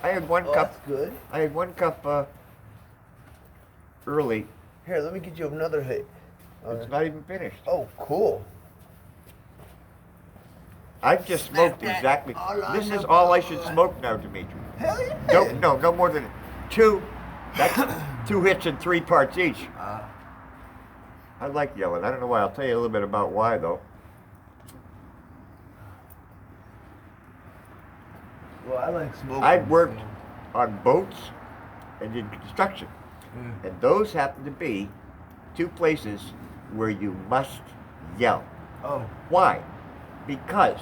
I had one Oh, cup. that's good. I had one cup early. Here, let me get you another hit. It's not even finished. Oh, cool. I've just smoked exactly. This is all I should smoke now, Dimitri. Hell yeah. No more than two. That's 2 hits and 3 parts each. I like yelling. I don't know why. I'll tell you a little bit about why, though. Well, I like smoking. I've worked on boats and in construction. And those happen to be 2 places where you must yell. Oh. Why? Because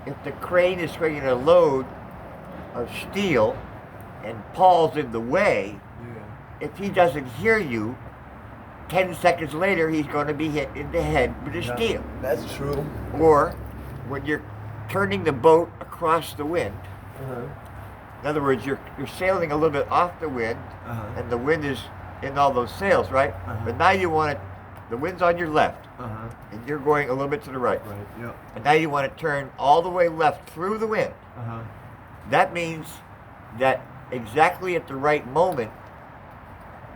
if the crane is bringing a load of steel and Paul's in the way, if he doesn't hear you, 10 seconds later he's going to be hit in the head with a steel. That's true. Or when you're turning the boat across the wind, in other words, you're sailing a little bit off the wind, and the wind is in all those sails, right? But now you want it, the wind's on your left, and you're going a little bit to the right. Right, yep. And now you want to turn all the way left through the wind. That means that exactly at the right moment,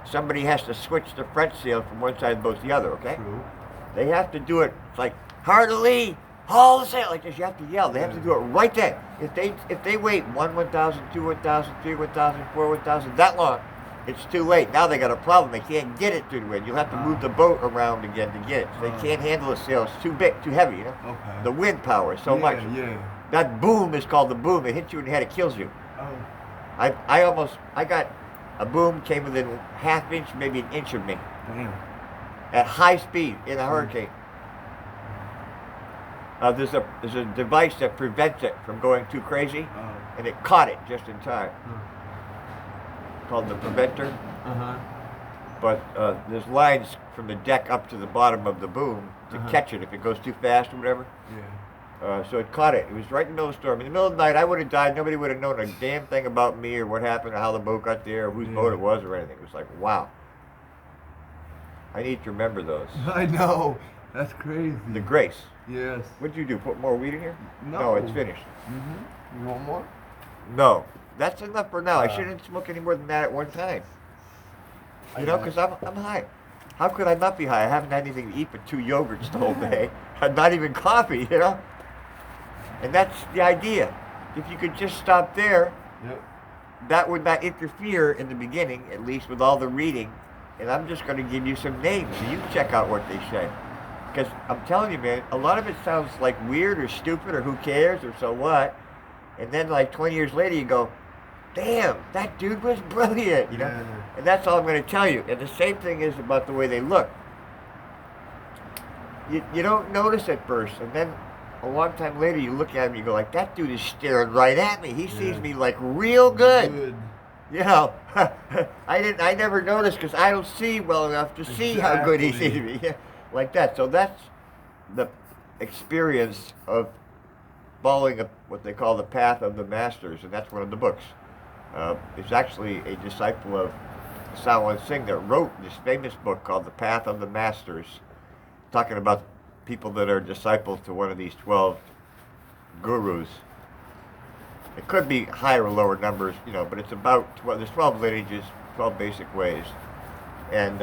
somebody has to switch the front sail from one side of the boat to the other, okay? True. They have to do it, it's like, heartily, haul the sail, like this. You have to yell. They have to do it right then. If they wait 1,000, 2, 1,000, 3, 1,000, 4, 1,000, that long, it's too late. Now they got a problem. They can't get it through the wind. You'll have to move the boat around again to get it. So they can't handle the sail. It's too big, too heavy, you know? Okay. The wind power is so much. Yeah. That boom is called the boom. It hits you in the head, it kills you. Oh. I got a boom came within half inch, maybe an inch of me. Damn. At high speed in a hurricane. There's a device that prevents it from going too crazy, and it caught it just in time. Called the preventer. But there's lines from the deck up to the bottom of the boom to catch it if it goes too fast or whatever. So it caught it. It was right in the middle of the storm. In the middle of the night, I would have died. Nobody would have known a damn thing about me or what happened or how the boat got there or whose boat it was or anything. It was like, wow. I need to remember those. I know. That's crazy. The Grace. Yes. What'd you do? Put more weed in here? No. It's finished. You want more? No. That's enough for now. I shouldn't smoke any more than that at one time. You know, because I'm high. How could I not be high? I haven't had anything to eat but 2 yogurts the whole day. Not even coffee, you know? And that's the idea. If you could just stop there, that would not interfere in the beginning, at least with all the reading. And I'm just going to give you some names so you check out what they say. Because I'm telling you, man, a lot of it sounds like weird or stupid or who cares or so what. And then like 20 years later you go, damn, that dude was brilliant, you know? And that's all I'm going to tell you. And the same thing is about the way they look. You don't notice at first, and then a long time later you look at him and you go like, that dude is staring right at me. He sees me like real good. You know, I never noticed because I don't see well enough to see how good he sees me. Like that. So that's the experience of following what they call the path of the masters, and that's one of the books. It's actually a disciple of Sawan Singh that wrote this famous book called The Path of the Masters, talking about people that are disciples to one of these 12 gurus. It could be higher or lower numbers, you know, but it's about 12, there's 12 lineages, 12 basic ways. And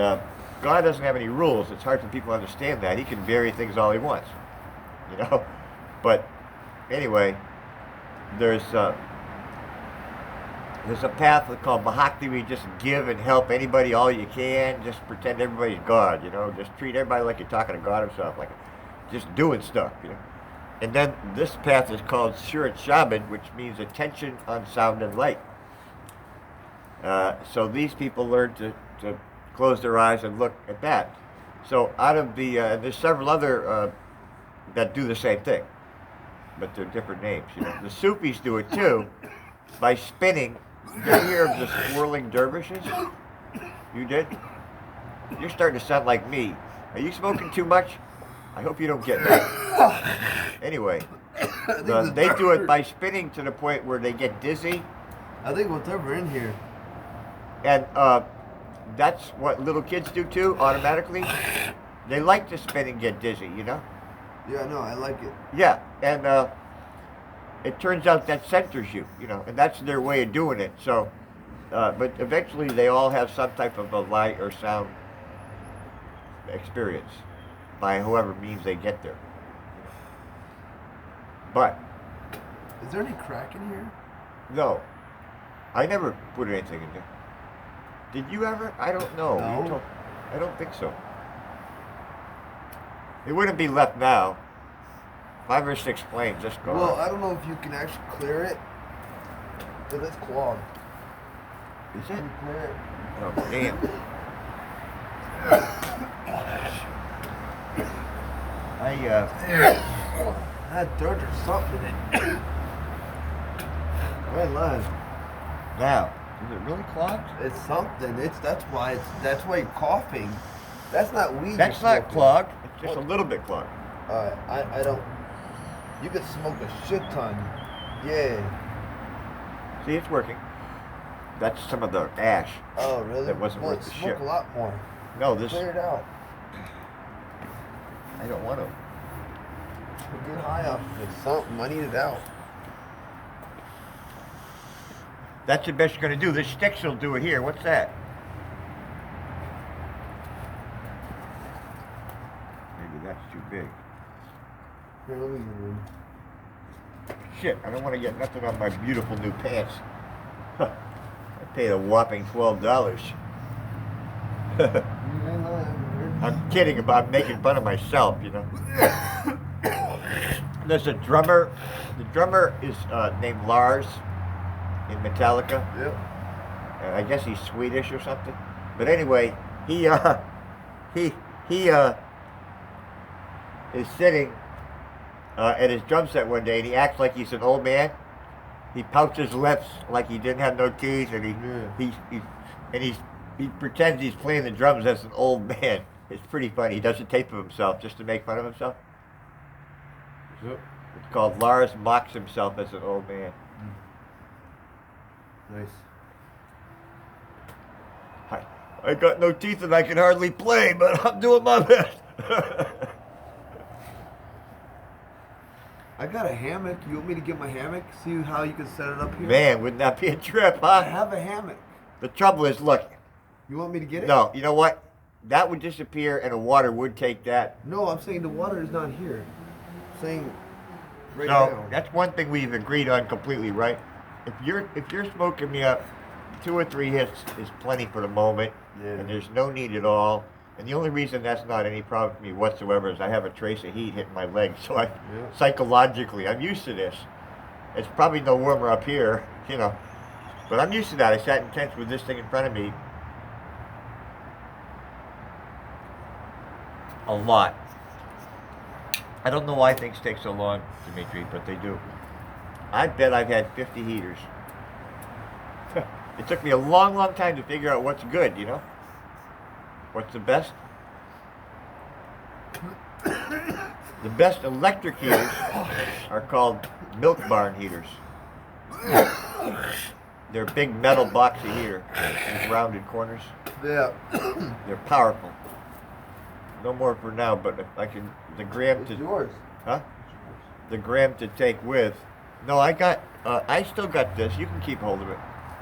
God doesn't have any rules. It's hard for people to understand that. He can vary things all he wants, you know. But anyway, there's a path called Bhakti where you just give and help anybody all you can. Just pretend everybody's God, you know. Just treat everybody like you're talking to God himself, like just doing stuff, you know. And then this path is called Surat Shabad, which means attention on sound and light. So these people learn to close their eyes and look at that. So out of the, there's several other that do the same thing, but they're different names, you know. The Sufis do it too by spinning. Did you hear of the swirling dervishes? You did? You're starting to sound like me. Are you smoking too much? I hope you don't get that. Anyway, they do it by spinning to the point where they get dizzy. I think whatever in here. And that's what little kids do too, automatically. They like to spin and get dizzy, you know? Yeah, no, I like it. Yeah, and it turns out that centers you, and that's their way of doing it. So, but eventually they all have some type of a light or sound experience by whoever means they get there. But is there any crack in here? no, I never put anything in there. Did you ever? I don't know. No. I don't think so. It wouldn't be left now. 5 or 6 flames, just gone. Well, I don't know if you can actually clear it. Because it's clogged. Is Can it? you clear it? Oh, damn. That dirt or something in it. Red line. Now, is it really clogged? It's something. That's why you're coughing. That's not weed. That's you're not smoking. clogged. It's just a little bit clogged. I don't. You could smoke a shit ton. Yeah. See, it's working. That's some of the ash. Oh, really? That wasn't Well, worth the smoke shit. a lot more. No, this. Clear it out. I don't want to. Get high off of it. Something. I need it out. That's the best you're going to do. This sticks will do it here. What's that? Maybe that's too big. Here, let me get one. Shit, I don't want to get nothing on my beautiful new pants. I paid a whopping $12. I'm kidding about making fun of myself, There's a drummer. The drummer is named Lars in Metallica. Yep. I guess he's Swedish or something. But anyway, he is sitting at his drum set one day, and he acts like he's an old man. He pouts his lips like he didn't have no teeth, and he pretends he's playing the drums as an old man. It's pretty funny. He does a tape of himself just to make fun of himself. Yep. It's called Lars Mocks Himself as an Old Man. Nice. I got no teeth and I can hardly play, but I'm doing my best. I got a hammock. You want me to get my hammock? See how you can set it up here? Man, wouldn't that be a trip, huh? I have a hammock. The trouble is, look. You want me to get it? No, you know what? That would disappear and the water would take that. No, I'm saying the water is not here. I'm saying right No, now. that's one thing we've agreed on completely, right? If you're smoking me up, 2 or 3 hits is plenty for the moment, Yeah. and there's no need at all. And the only reason that's not any problem for me whatsoever is I have a trace of heat hitting my leg, so psychologically, I'm used to this. It's probably no warmer up here, but I'm used to that. I sat in tents with this thing in front of me a lot. I don't know why things take so long, Dimitri, but they do. I bet I've had 50 heaters. It took me a long, long time to figure out what's good, What's the best? The best electric heaters are called Milk Barn heaters. They're big metal boxy heater with rounded corners. Yeah. They're powerful. No more for now, but if I can, the gram It's to yours. huh? The gram to take with. No, I still got this. You can keep hold of it.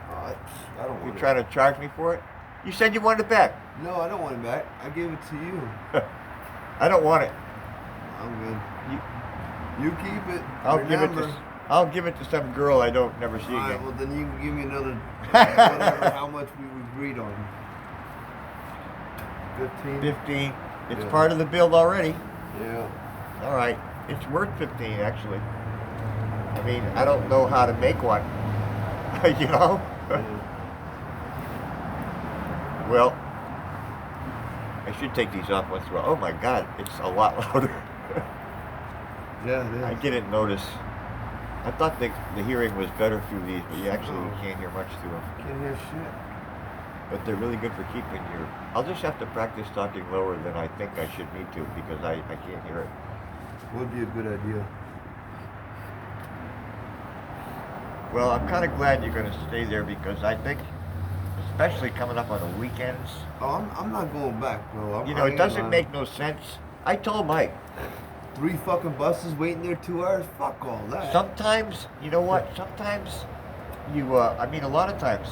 I don't want You're it. trying to charge me for it? You said you wanted it back. No, I don't want it back. I gave it to you. I don't want it. I'm good. You keep it. I'll I'll give it to some girl I don't never see Alright, again. well then you can give me another whatever how much we agreed on. 15? 15. It's Yeah. part of the bill already. Yeah. All right. It's worth 15 actually. I mean, I don't know how to make one. Yeah. Well, I should take these off once in a while. Oh my God, it's a lot louder. Yeah, it is. I didn't notice. I thought the hearing was better through these, but you actually can't hear much through them. Can't hear shit. But they're really good for keeping your... I'll just have to practice talking lower than I think I should need to because I can't hear it. Would be a good idea. Well, I'm kind of glad you're going to stay there because I think, especially coming up on the weekends, Oh, I'm not going back, bro. it doesn't make no sense. I told Mike, 3 fucking buses waiting there 2 hours. Fuck all that. Sometimes, you know what? Sometimes you, I mean, a lot of times,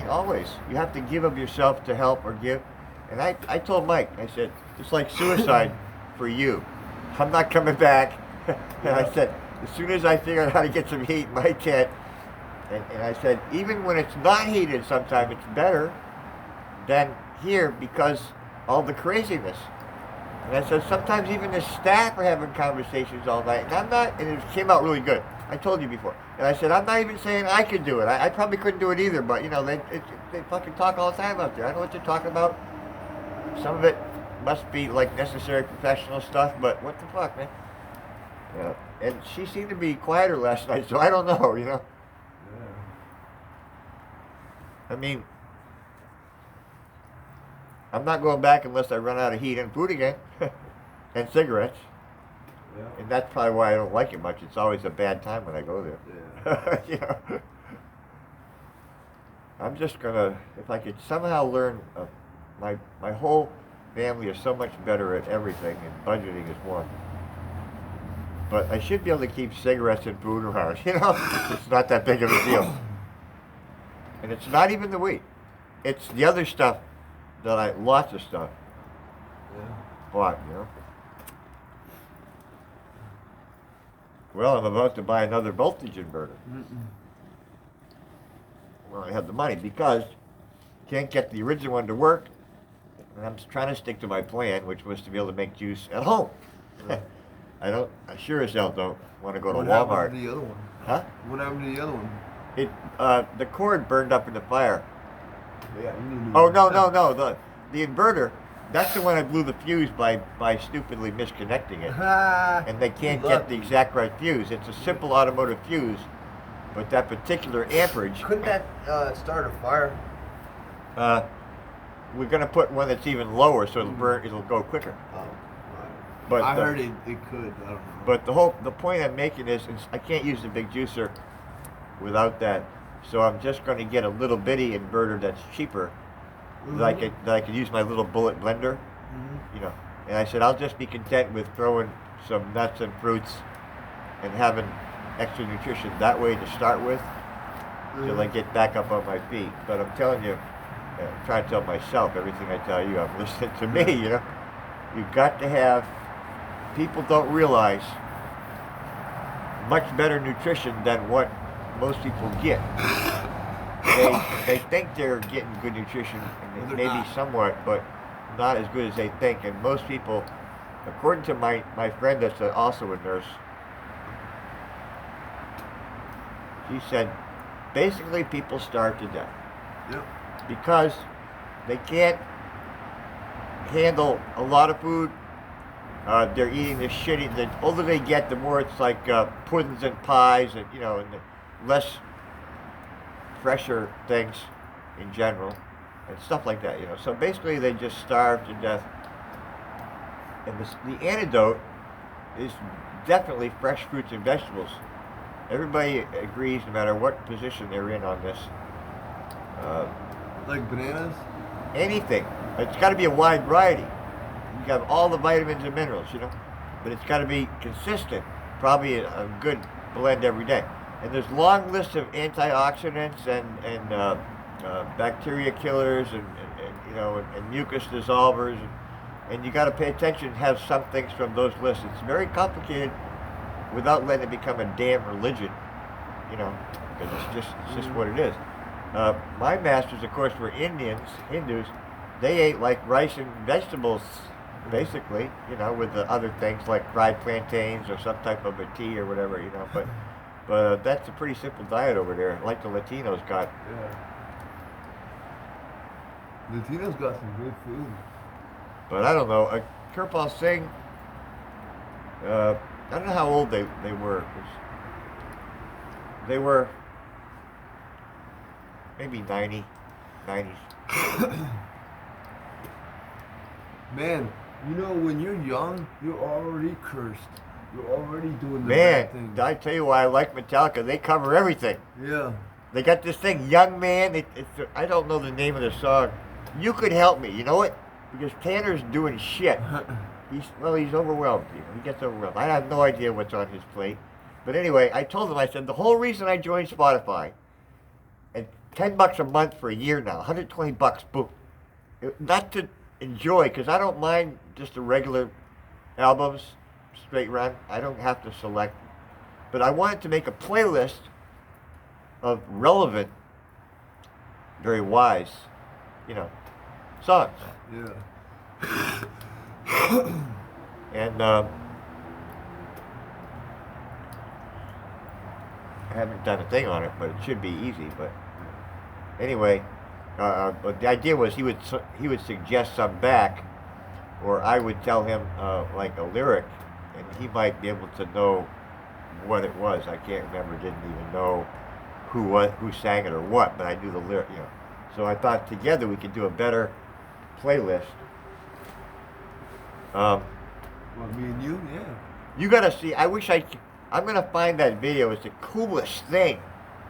always, you have to give of yourself to help or give. And I told Mike, I said, it's like suicide for you. I'm not coming back. And I said, as soon as I figure out how to get some heat in my tent, and I said, even when it's not heated, sometimes it's better than here because all the craziness. And I said, sometimes even the staff are having conversations all night. And I'm not, and it came out really good. I told you before. And I said, I'm not even saying I could do it. I probably couldn't do it either, but, you know, they fucking talk all the time out there. I know what they're talking about. Some of it must be, like, necessary professional stuff, but what the fuck, man? Yeah. And she seemed to be quieter last night, so I don't know, you know? Yeah. I mean, I'm not going back unless I run out of heat and food again. And cigarettes. Yeah. And that's probably why I don't like it much. It's always a bad time when I go there. Yeah. You know? I'm just gonna, if I could somehow learn, my whole family is so much better at everything, and budgeting is one. But I should be able to keep cigarettes and food around, you know? It's not that big of a deal. And it's not even the weed. It's the other stuff that lots of stuff Yeah. bought, you know? Well, I'm about to buy another voltage inverter. Well, I have the money because can't get the original one to work. And I'm trying to stick to my plan, which was to be able to make juice at home. Right. I sure as hell don't want to go to What Walmart. happened to the other one? Huh? What happened to the other one? The cord burned up in the fire. Yeah. Oh, no. The inverter, that's the one I blew the fuse by stupidly misconnecting it. And they can't get the exact right fuse. It's a simple automotive fuse, but that particular amperage, Couldn't that start a fire? we're going to put one that's even lower so it'll go quicker. Oh, right. But I heard it could. I don't know. But the point I'm making is I can't use the big juicer without that. So I'm just going to get a little bitty inverter that's cheaper that I could use my little bullet blender, you know. And I said I'll just be content with throwing some nuts and fruits and having extra nutrition that way to start with till I get back up on my feet. But I'm telling you, I'm trying to tell myself everything I tell you. I'm listening to me, you know. You've got to have, people don't realize much better nutrition than what most people get. They think they're getting good nutrition, and Well, maybe not. somewhat, but not as good as they think. And most people, according to my friend that's also a nurse, she said, basically people starve to death Yep. because they can't handle a lot of food. They're eating this shitty. The older they get, the more it's like puddings and pies, and you know, and the less fresher things in general, and stuff like that. You know, so basically they just starve to death. And the antidote is definitely fresh fruits and vegetables. Everybody agrees, no matter what position they're in on this. Like bananas? Anything. It's got to be a wide variety. You have all the vitamins and minerals, you know, but it's got to be consistent. Probably a good blend every day. And there's long lists of antioxidants and bacteria killers and you know and mucus dissolvers, and you got to pay attention and have some things from those lists. It's very complicated without letting it become a damn religion, you know, because it's just what it is. My masters, of course, were Hindus. They ate like rice and vegetables, basically, you know, with the other things like fried plantains or some type of a tea or whatever, you know. But that's a pretty simple diet over there, like the Latinos got. Yeah. Latinos got some good food. But I don't know. Kirpal Singh, I don't know how old they were. They were maybe 90s. Man, you know, when you're young, you're already cursed. You're already doing the bad Man, things. I tell you why I like Metallica. They cover everything. Yeah. They got this thing, Young Man. I don't know the name of the song. You could help me. You know what? Because Tanner's doing shit. He's overwhelmed. He gets overwhelmed. I have no idea what's on his plate. But anyway, I told him, I said, the whole reason I joined Spotify, and $10 a month for a year now, $120, boom. Not to enjoy, because I don't mind just the regular albums, straight run. I don't have to select. But I wanted to make a playlist of relevant, very wise, songs. Yeah. And I haven't done a thing on it, but it should be easy. But anyway, but the idea was he would suggest some back, or I would tell him like a lyric, and he might be able to know what it was. I can't remember. Didn't even know who sang it or what, but I knew the lyric. So I thought together we could do a better playlist. Well, me and you, yeah. You gotta see. I'm gonna find that video. It's the coolest thing.